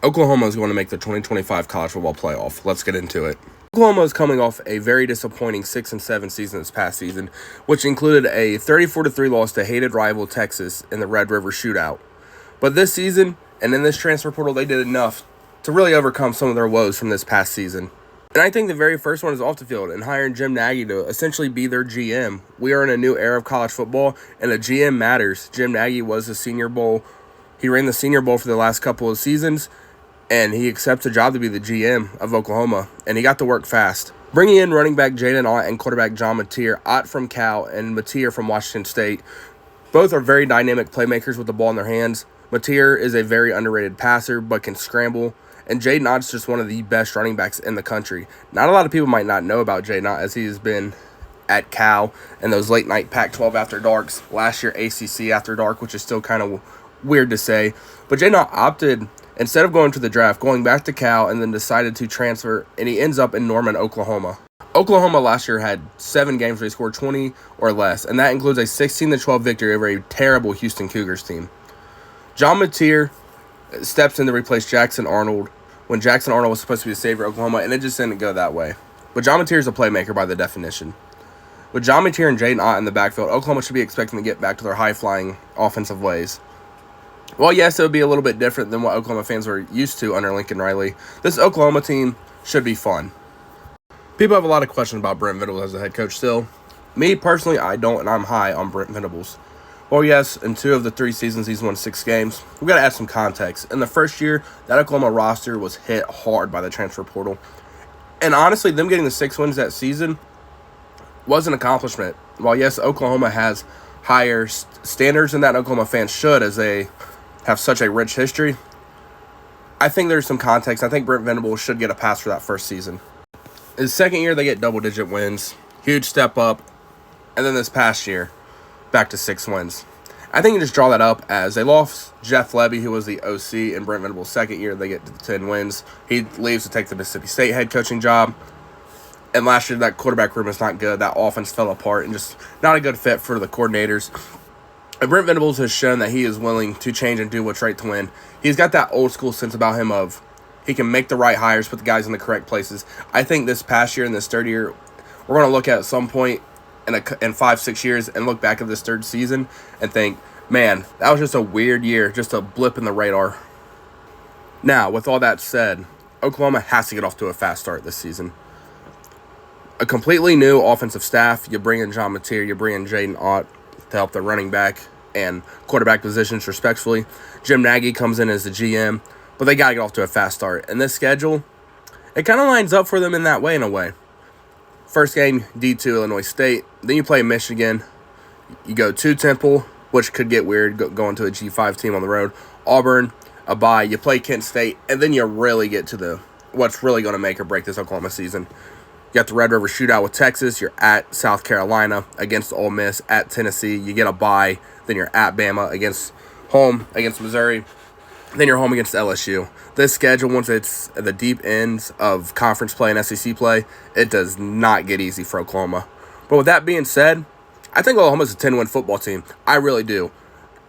Oklahoma is going to make the 2025 college football playoff. Let's get into it. Oklahoma is coming off a very disappointing 6-7 season this past season, which included a 34-3 loss to hated rival Texas in the Red River Shootout. But this season, and in this transfer portal, they did enough to really overcome some of their woes from this past season. And I think the very first one is off the field and hiring Jim Nagy to essentially be their GM. We are in a new era of college football, and a GM matters. Jim Nagy was the Senior Bowl. He ran the Senior Bowl for the last couple of seasons, and he accepts a job to be the GM of Oklahoma, and he got to work fast. Bringing in running back Jaden Ott and quarterback John Mateer, Ott from Cal and Mateer from Washington State. Both are very dynamic playmakers with the ball in their hands. Mateer is a very underrated passer, but can scramble, and Jaden Ott's just one of the best running backs in the country. Not a lot of people might not know about Jaden Ott, as he has been at Cal and those late-night Pac-12 after darks, last year ACC after dark, which is still kind of weird to say. But Jaden Ott opted, instead of going to the draft, going back to Cal, and then decided to transfer, and he ends up in Norman, Oklahoma. Oklahoma last year had 7 games where they scored 20 or less, and that includes a 16-12 victory over a terrible Houston Cougars team. John Mateer steps in to replace Jackson Arnold when Jackson Arnold was supposed to be the savior of Oklahoma, and it just didn't go that way. But John Mateer is a playmaker by the definition. With John Mateer and Jaden Ott in the backfield, Oklahoma should be expecting to get back to their high-flying offensive ways. Well, yes, it would be a little bit different than what Oklahoma fans were used to under Lincoln Riley. This Oklahoma team should be fun. People have a lot of questions about Brent Venables as a head coach still. Me, personally, I don't, and I'm high on Brent Venables. Well, yes, in 2 of the 3 seasons, he's won 6 games. We've got to add some context. In the first year, that Oklahoma roster was hit hard by the transfer portal. And honestly, them getting the 6 wins that season was an accomplishment. While, yes, Oklahoma has higher standards than that Oklahoma fans should, as they have such a rich history, I think there's some context. I think Brent Venables should get a pass for that first season. His second year, they get double-digit wins. Huge step up. And then this past year, back to 6 wins. I think you just draw that up as they lost Jeff Lebby, who was the OC, in Brent Venables' second year. They get to 10 wins. He leaves to take the Mississippi State head coaching job. And last year, that quarterback room is not good. That offense fell apart and just not a good fit for the coordinators. And Brent Venables has shown that he is willing to change and do what's right to win. He's got that old school sense about him of he can make the right hires, put the guys in the correct places. I think this past year and this third year, we're going to look at some point in 5-6 years and look back at this third season and think, man, that was just a weird year, just a blip in the radar. Now, with all that said, Oklahoma has to get off to a fast start this season. A completely new offensive staff. You bring in John Mateer, you bring in Jaden Ott to help the running back and quarterback positions respectfully. Jim Nagy comes in as the GM, but they got to get off to a fast start. And this schedule, it kind of lines up for them in that way, in a way. First game, D2 Illinois State. Then you play Michigan. You go to Temple, which could get weird, going to a G5 team on the road. Auburn, a bye. You play Kent State, and then you really get to what's really going to make or break this Oklahoma season. You got the Red River Shootout with Texas. You're at South Carolina against Ole Miss, at Tennessee. You get a bye. Then you're at Bama home against Missouri. Then you're home against LSU. This schedule, once it's at the deep ends of conference play and SEC play, it does not get easy for Oklahoma. But with that being said, I think Oklahoma's a 10-win football team. I really do.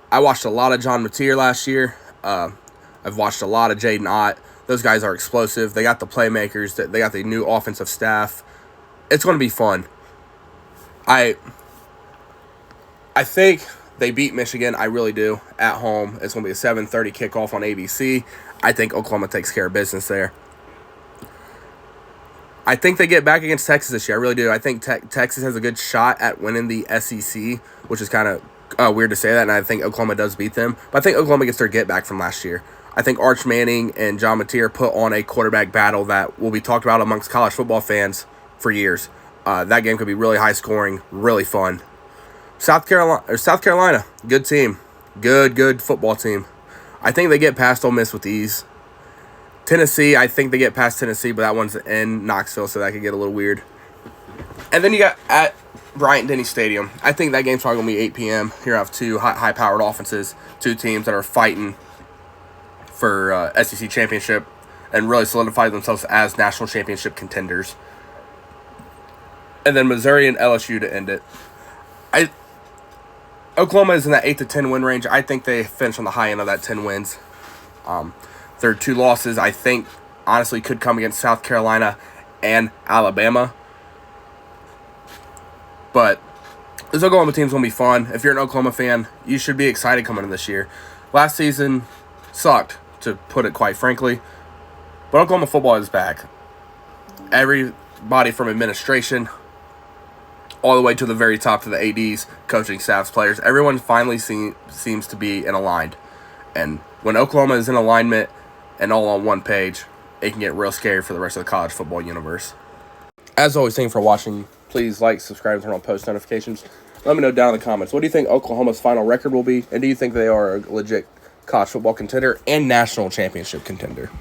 I watched a lot of John Mateer last year. I've watched a lot of Jaden Ott. Those guys are explosive. They got the playmakers. They got the new offensive staff. It's going to be fun. I think they beat Michigan. I really do. At home. It's going to be a 7:30 kickoff on ABC. I think Oklahoma takes care of business there. I think they get back against Texas this year. I really do. I think Texas has a good shot at winning the SEC, which is kind of weird to say that, and I think Oklahoma does beat them. But I think Oklahoma gets their get back from last year. I think Arch Manning and John Mateer put on a quarterback battle that will be talked about amongst college football fans for years. That game could be really high scoring, really fun. South Carolina, good team. Good football team. I think they get past Ole Miss with ease. Tennessee, I think they get past Tennessee, but that one's in Knoxville, so that could get a little weird. And then you got at Bryant-Denny Stadium. I think that game's probably going to be 8 p.m. Here I have 2 high-powered offenses, 2 teams that are fighting for SEC championship and really solidify themselves as national championship contenders. And then Missouri and LSU to end it. Oklahoma is in that 8 to 10 win range. I think they finish on the high end of that 10 wins. Their 2 losses, I think, honestly could come against South Carolina and Alabama. But this Oklahoma team's going to be fun. If you're an Oklahoma fan, you should be excited coming in this year. Last season sucked, to put it quite frankly. But Oklahoma football is back. Everybody from administration all the way to the very top, to the ADs, coaching staffs, players, everyone finally seems to be in aligned. And when Oklahoma is in alignment and all on one page, it can get real scary for the rest of the college football universe. As always, thank you for watching. Please like, subscribe, and turn on post notifications. Let me know down in the comments, what do you think Oklahoma's final record will be? And do you think they are a legit college football contender and national championship contender?